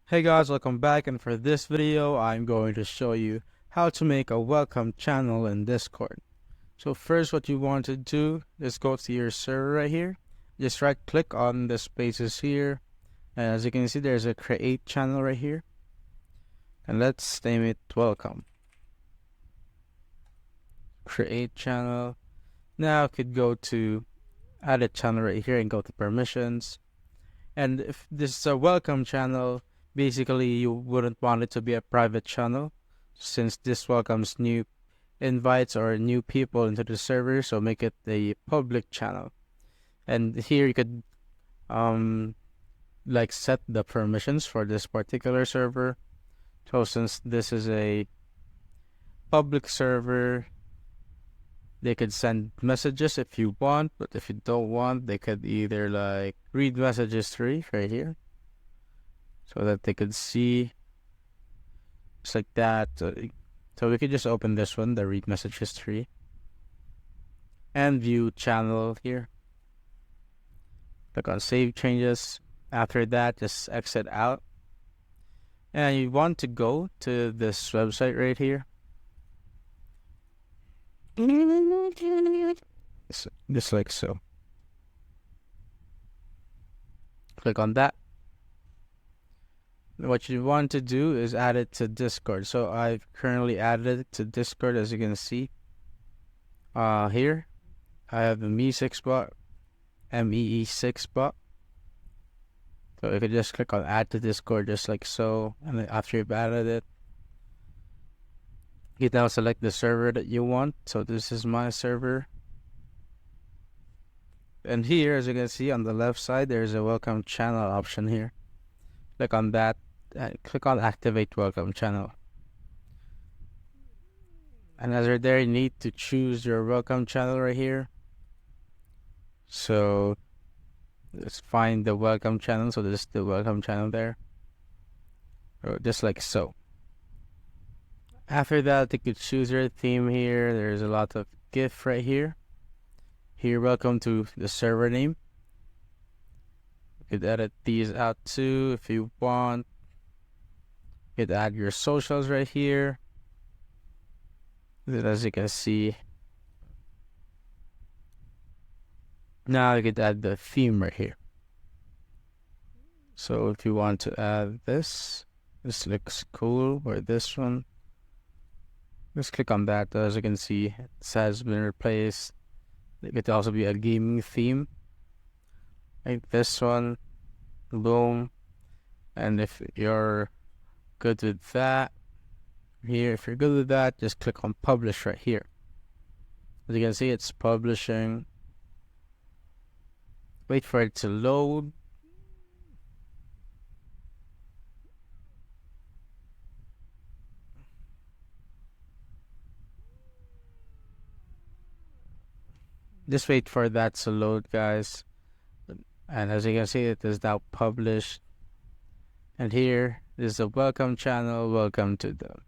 Hey guys, welcome back, and for this video I'm going to show you how to make a welcome channel in Discord. So first, what you want to do is go to your server right here. Just right click on the spaces here, and as you can see there's a create channel right here, and let's name it welcome. Create channel. Now you could go to add a channel right here and go to permissions. And if this is a welcome channel, basically you wouldn't want it to be a private channel since this welcomes new invites or new people into the server, so make it a public channel. And here you could like set the permissions for this particular server. So since this is a public server, they could send messages if you want, but if you don't want, they could either like read messages tree right here so that they could see just like that. So we could just open this one, the read messages tree, and view channel here. Click on save changes. After that, just exit out, and you want to go to this website right here. Just like so. Click on that. What you want to do is add it to Discord. So I've currently added it to Discord, as you can see. Here I have the Me6 bot, MEE6 bot. So you can just click on add to Discord just like so, and then after you've added it, you now select the server that you want. So this is my server. And here, as you can see on the left side, there's a welcome channel option here. Click on that and click on activate welcome channel. And as you're there, you need to choose your welcome channel right here. So let's find the welcome channel. So this is the welcome channel there, just like so. After that, you could choose your theme here. There's a lot of GIF right here. Here, welcome to the server name. You could edit these out too if you want. You could add your socials right here. As you can see, now you could add the theme right here. So if you want to add this looks cool, or this one, just click on that. As you can see, it has been replaced. It could also be a gaming theme, like this one. Boom. And if you're good with that, here, if you're good with that, just click on publish right here. As you can see, it's publishing. Wait for it to load. Just wait for that to load, guys. And as you can see, it is now published. And here is the welcome channel. Welcome to them.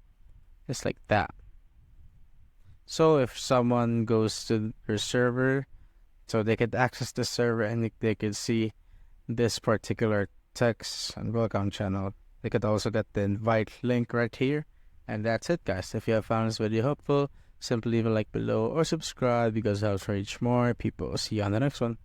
Just like that. So if someone goes to your server, so they could access the server and they could see this particular text and welcome channel. They could also get the invite link right here. And that's it, guys. If you have found this video helpful, simply leave a like below or subscribe because it helps reach more people. See you on the next one.